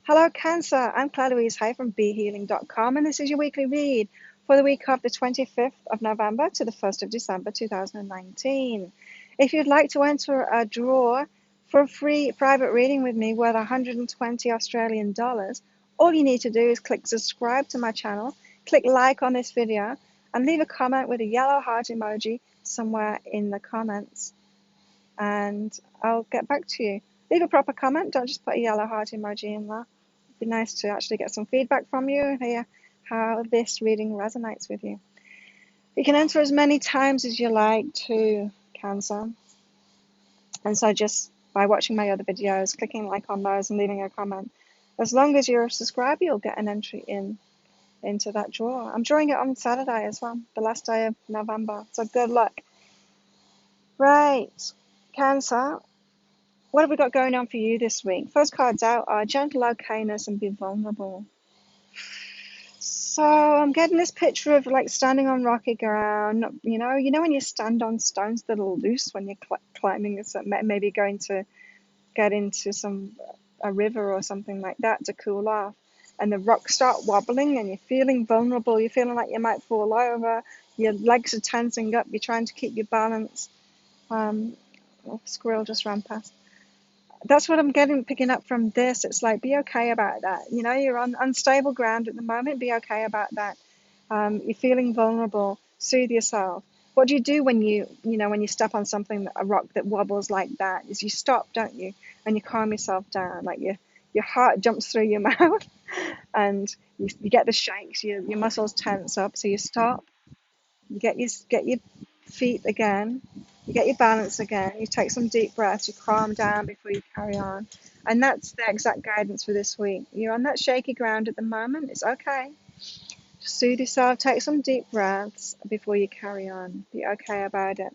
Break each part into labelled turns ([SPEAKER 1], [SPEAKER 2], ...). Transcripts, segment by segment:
[SPEAKER 1] Hello, Cancer. I'm Claire Louise Hay from BeHealing.com, and this is your weekly read for the week of the 25th of November to the 1st of December 2019. If you'd like to enter a draw for a free private reading with me worth 120 Australian dollars, all you need to do is click subscribe to my channel, click like on this video, and leave a comment with a yellow heart emoji somewhere in the comments, and I'll get back to you. Leave a proper comment, don't just put a yellow heart emoji in there. Be nice to actually get some feedback from you and hear how this reading resonates with you. You can enter as many times as you like to, Cancer. And so just by watching my other videos, clicking like on those and leaving a comment, as long as you're a subscriber, you'll get an entry into that draw. I'm drawing it on Saturday as well, the last day of November. So good luck. Right, Cancer. What have we got going on for you this week? First cards out are gentle okayness and be vulnerable. So I'm getting this picture of like standing on rocky ground. You know when you stand on stones that are loose when you're climbing, maybe going to get into a river or something like that to cool off, and the rocks start wobbling and you're feeling vulnerable. You're feeling like you might fall over. Your legs are tensing up. You're trying to keep your balance. Squirrel just ran past. That's what I'm picking up from this. It's like, be okay about that. You're on unstable ground at the moment. Be okay about that. You're feeling vulnerable. Soothe yourself. What do you do when when you step on something, a rock that wobbles like that? Is you stop, don't you? And you calm yourself down. Like your heart jumps through your mouth, and you get the shakes. Your muscles tense up. So you stop. You get your feet again. You get your balance again. You take some deep breaths. You calm down before you carry on. And that's the exact guidance for this week. You're on that shaky ground at the moment. It's okay. Just soothe yourself. Take some deep breaths before you carry on. Be okay about it.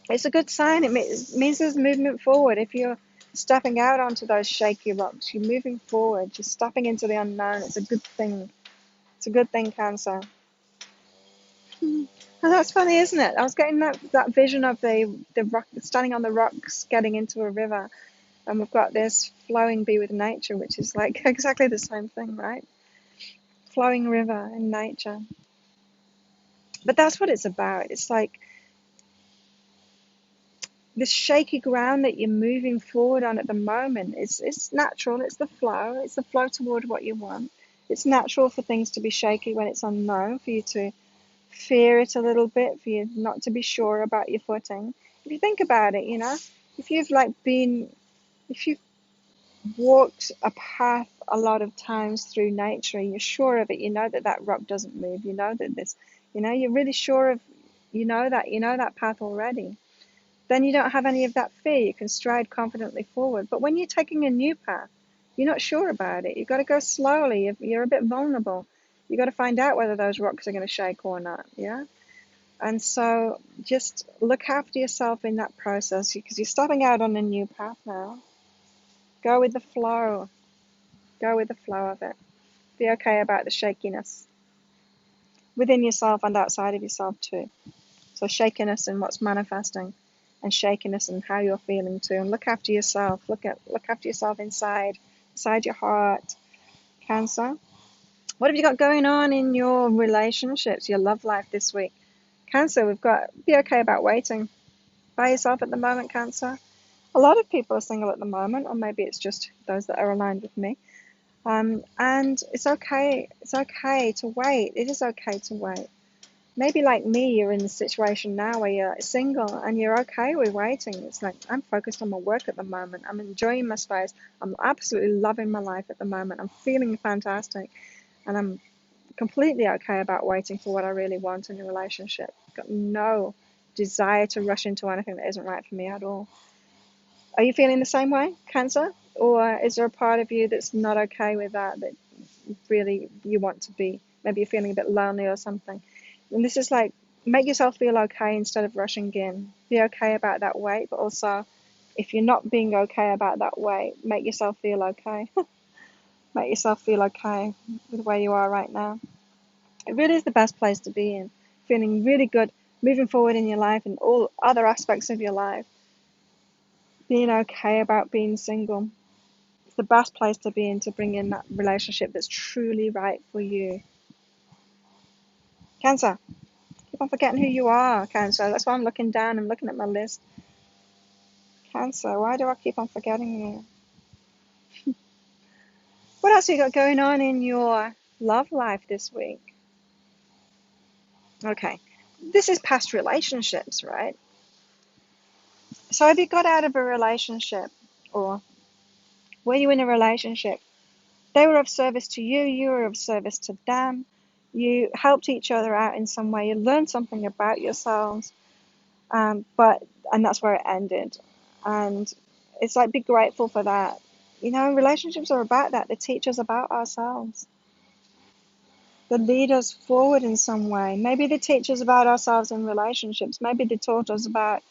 [SPEAKER 1] It's a good sign. It means there's movement forward. If you're stepping out onto those shaky rocks, you're moving forward. You're stepping into the unknown. It's a good thing. It's a good thing, Cancer. And that's funny, isn't it? I was getting that vision of the rock standing on the rocks, getting into a river, and we've got this flowing be with nature, which is like exactly the same thing, right? Flowing river in nature. But that's what it's about. It's like this shaky ground that you're moving forward on at the moment. It's natural. It's the flow. It's the flow toward what you want. It's natural for things to be shaky when it's unknown, for you to fear it a little bit, for you not to be sure about your footing. If you think about it, if you've if you've walked a path a lot of times through nature and you're sure of it, you know that rock doesn't move, you know that you're really sure of, that path already. Then you don't have any of that fear. You can stride confidently forward. But when you're taking a new path, you're not sure about it. You've got to go slowly. You're a bit vulnerable. You've got to find out whether those rocks are going to shake or not. Yeah. And so just look after yourself in that process, because you're stepping out on a new path now. Go with the flow. Go with the flow of it. Be okay about the shakiness within yourself and outside of yourself too. So shakiness in what's manifesting, and shakiness in how you're feeling too. And look after yourself. Look after yourself inside your heart. Cancer. What have you got going on in your relationships, your love life this week? Cancer, we've got be okay about waiting. By yourself at the moment, Cancer. A lot of people are single at the moment, or maybe it's just those that are aligned with me. And it's okay. It's okay to wait. It is okay to wait. Maybe like me, you're in the situation now where you're single and you're okay with waiting. It's like, I'm focused on my work at the moment. I'm enjoying my space. I'm absolutely loving my life at the moment. I'm feeling fantastic. And I'm completely okay about waiting for what I really want in a relationship. I've got no desire to rush into anything that isn't right for me at all. Are you feeling the same way, Cancer? Or is there a part of you that's not okay with that really you want to be? Maybe you're feeling a bit lonely or something. And this is like, make yourself feel okay instead of rushing in. Be okay about that wait, but also, if you're not being okay about that wait, make yourself feel okay. Make yourself feel okay with where you are right now. It really is the best place to be in. Feeling really good, moving forward in your life and all other aspects of your life. Being okay about being single. It's the best place to be in to bring in that relationship that's truly right for you. Cancer, keep on forgetting who you are, Cancer. That's why I'm looking down. I'm looking at my list. Cancer, why do I keep on forgetting you? What else have you got going on in your love life this week? Okay, this is past relationships, right? So have you got out of a relationship, or were you in a relationship? They were of service to you, you were of service to them. You helped each other out in some way. You learned something about yourselves, but and that's where it ended. And it's like, be grateful for that. You know, relationships are about that. They teach us about ourselves. They lead us forward in some way. Maybe they teach us about ourselves in relationships. Maybe they taught us about,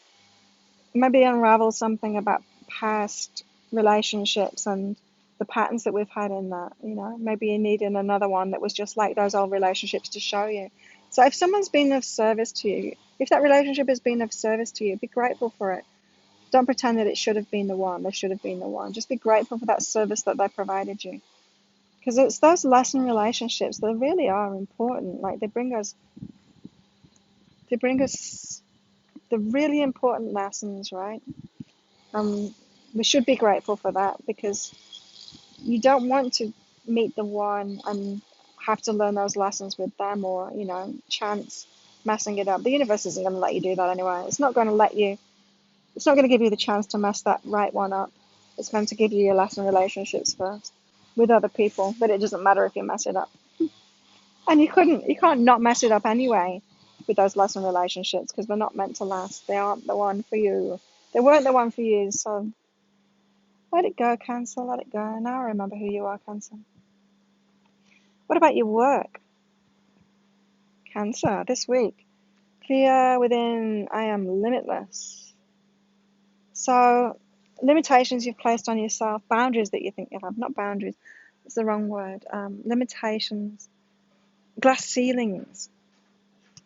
[SPEAKER 1] maybe unravel something about past relationships and the patterns that we've had in that. You know, maybe you needed another one that was just like those old relationships to show you. So if someone's been of service to you, if that relationship has been of service to you, be grateful for it. Don't pretend that it should have been the one. They should have been the one. Just be grateful for that service that they provided you. Because it's those lesson relationships that really are important. Like they bring us the really important lessons, right? Um, we should be grateful for that, because you don't want to meet the one and have to learn those lessons with them, or, you know, chance messing it up. The universe isn't going to let you do that anyway. It's not going to let you, it's not going to give you the chance to mess that right one up. It's going to give you your lesson relationships first with other people, but it doesn't matter if you mess it up. And you can't not mess it up anyway with those lesson relationships, because they're not meant to last. They aren't the one for you. They weren't the one for you, so let it go, Cancer, let it go. Now I remember who you are, Cancer. What about your work, Cancer, this week? Clear within, I am limitless. So, limitations you've placed on yourself, boundaries that you think you have, not boundaries, it's the wrong word. Limitations, glass ceilings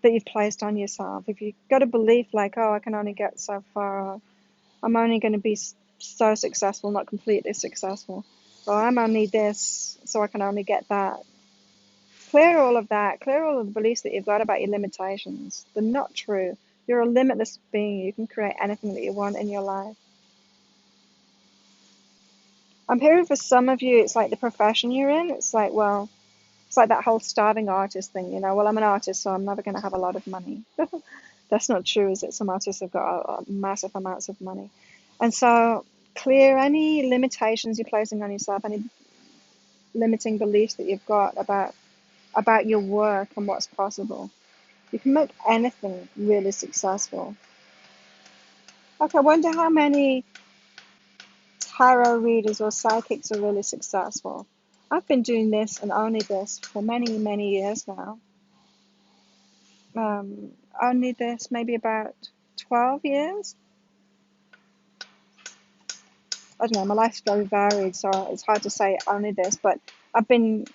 [SPEAKER 1] that you've placed on yourself. If you've got a belief like, oh, I can only get so far, I'm only going to be so successful, not completely successful, or I'm only this, so I can only get that. Clear all of that. Clear all of the beliefs that you've got about your limitations. They're not true. You're a limitless being. You can create anything that you want in your life. I'm hearing for some of you, it's like the profession you're in. It's like, well, it's like that whole starving artist thing, you know. Well, I'm an artist, so I'm never going to have a lot of money. That's not true, is it? Some artists have got massive amounts of money. And so clear any limitations you're placing on yourself, any limiting beliefs that you've got about your work and what's possible. You can make anything really successful. Okay, I wonder how many tarot readers or psychics are really successful. I've been doing this and only this for many, many years now. Um, Only this, maybe about 12 years. I don't know, my life's very varied, so it's hard to say only this, but I've been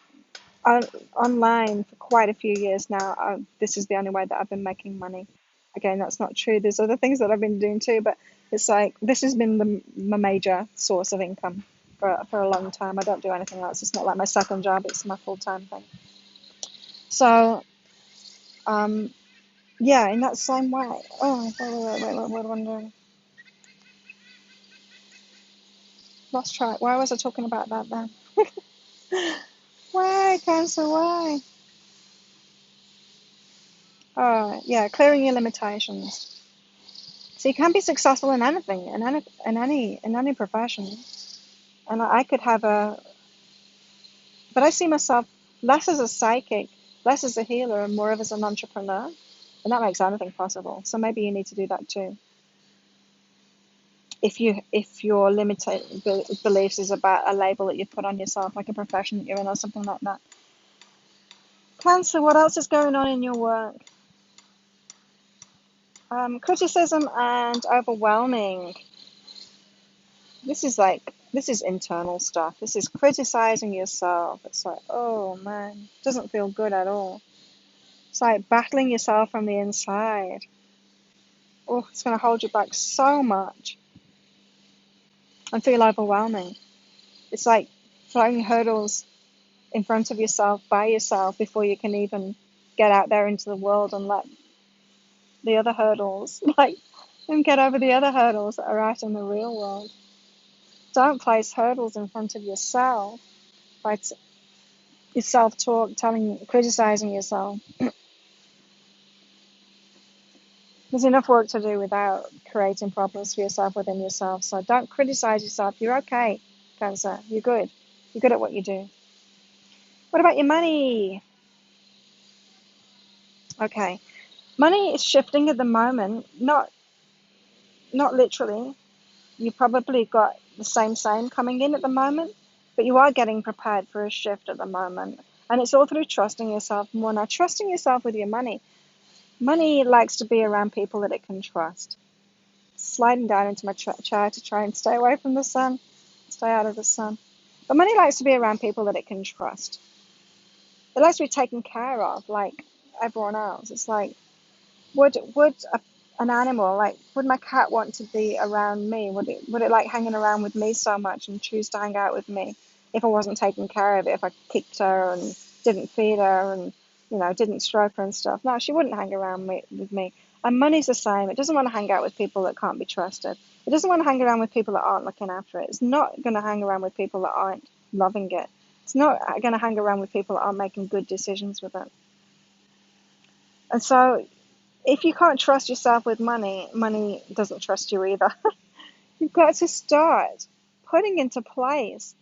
[SPEAKER 1] on, online for quite a few years now. This is the only way that I've been making money. Again, that's not true. There's other things that I've been doing too, but it's like this has been my major source of income for a long time. I don't do anything else. It's not like my second job, it's my full-time thing. So, um, yeah, in that same way. Oh, wait, what am I doing? Lost track. Why was I talking about that then? Why, Cancer, why? Oh, yeah, clearing your limitations. So you can be successful in anything, in any profession. And I could have but I see myself less as a psychic, less as a healer, and more of as an entrepreneur. And that makes anything possible. So maybe you need to do that too. If your limited beliefs is about a label that you put on yourself, like a profession that you're in or something like that. Cancer, what else is going on in your work? Criticism and overwhelming. This is internal stuff. This is criticizing yourself. It's like, oh man, it doesn't feel good at all. It's like battling yourself from the inside. Oh, it's going to hold you back so much and feel overwhelming. It's like throwing hurdles in front of yourself by yourself before you can even get out there into the world and let the other hurdles, like, and get over the other hurdles that are out in the real world. Don't place hurdles in front of yourself by your self-talk, criticizing yourself. There's enough work to do without creating problems for yourself within yourself. So don't criticize yourself. You're okay, Cancer. You're good. You're good at what you do. What about your money? Okay. Money is shifting at the moment, not literally. You probably got the same coming in at the moment, but you are getting prepared for a shift at the moment. And it's all through trusting yourself more. Now, trusting yourself with your money. Money likes to be around people that it can trust. Sliding down into my chair to try and stay away from the sun, stay out of the sun. But money likes to be around people that it can trust. It likes to be taken care of like everyone else. It's like, would an animal, like, would my cat want to be around me? Would it like hanging around with me so much and choose to hang out with me if I wasn't taking care of it, if I kicked her and didn't feed her and didn't stroke her and stuff? No, she wouldn't hang around with me. And money's the same. It doesn't want to hang out with people that can't be trusted. It doesn't want to hang around with people that aren't looking after it. It's not going to hang around with people that aren't loving it. It's not going to hang around with people that aren't making good decisions with it. And so if you can't trust yourself with money, money doesn't trust you either. You've got to start putting into place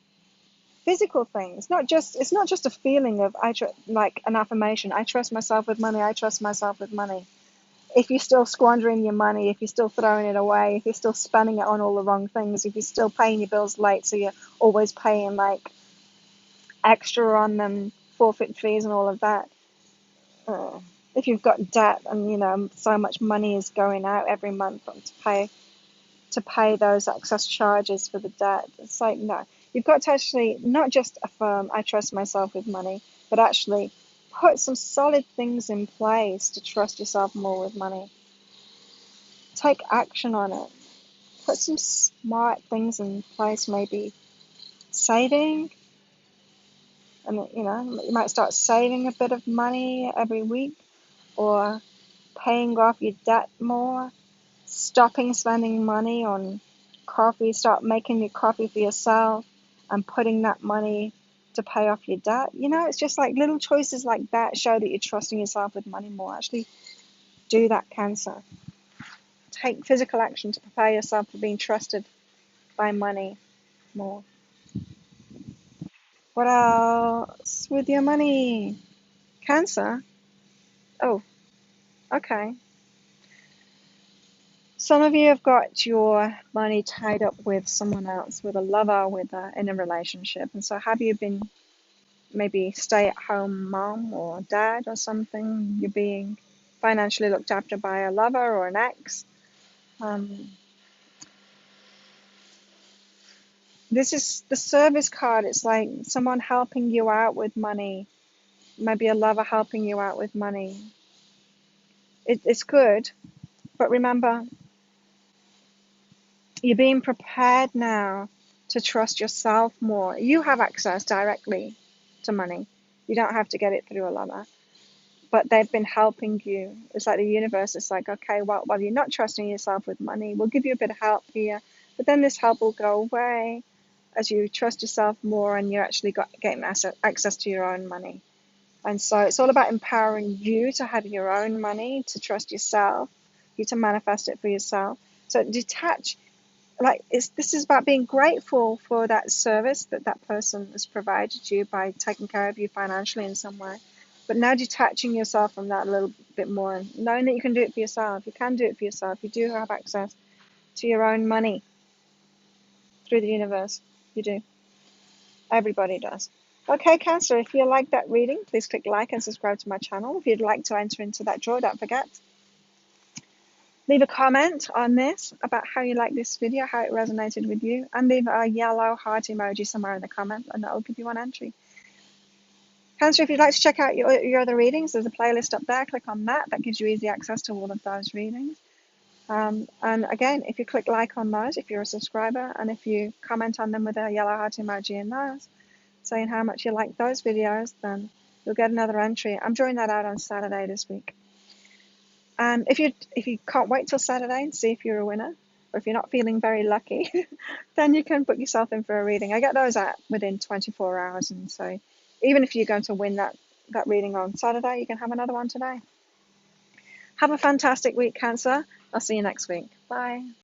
[SPEAKER 1] physical things. It's not just a feeling of like an affirmation. I trust myself with money. I trust myself with money. If you're still squandering your money, if you're still throwing it away, if you're still spending it on all the wrong things, if you're still paying your bills late, so you're always paying like extra on them, forfeit fees and all of that. If you've got debt and so much money is going out every month to pay those excess charges for the debt, it's like, no, you've got to actually not just affirm I trust myself with money, but actually put some solid things in place to trust yourself more with money. Take action on it. Put some smart things in place, maybe saving, and you might start saving a bit of money every week, or paying off your debt more, stopping spending money on coffee, start making your coffee for yourself and putting that money to pay off your debt. It's just like little choices like that show that you're trusting yourself with money more. Actually do that, Cancer. Take physical action to prepare yourself for being trusted by money more. What else with your money? Cancer? Oh, okay. Some of you have got your money tied up with someone else, with a lover, in a relationship. And so have you been maybe stay-at-home mom or dad or something? You're being financially looked after by a lover or an ex. Um, this is the service card. It's like someone helping you out with money, maybe a lover helping you out with money. It's good, but remember, you're being prepared now to trust yourself more. You have access directly to money. You don't have to get it through a lover. But they've been helping you. It's like the universe is like, okay, well, while you're not trusting yourself with money, we'll give you a bit of help here. But then this help will go away as you trust yourself more and you're actually getting access to your own money. And so it's all about empowering you to have your own money, to trust yourself, you to manifest it for yourself. So detach, this is about being grateful for that service that person has provided you by taking care of you financially in some way. But now detaching yourself from that a little bit more, knowing that you can do it for yourself. You can do it for yourself. You do have access to your own money through the universe. You do. Everybody does. Okay, Cancer, if you like that reading, please click like and subscribe to my channel. If you'd like to enter into that draw, don't forget. Leave a comment on this about how you like this video, how it resonated with you, and leave a yellow heart emoji somewhere in the comment, and that'll give you one entry. Cancer, if you'd like to check out your other readings, there's a playlist up there. Click on that. That gives you easy access to all of those readings. And again, if you click like on those, if you're a subscriber, and if you comment on them with a yellow heart emoji in those, saying how much you like those videos, then you'll get another entry. I'm drawing that out on Saturday this week. And if you can't wait till Saturday and see if you're a winner, or if you're not feeling very lucky, then you can book yourself in for a reading. I get those out within 24 hours, and so even if you're going to win that reading on Saturday, you can have another one today. Have a fantastic week, Cancer. I'll see you next week. Bye.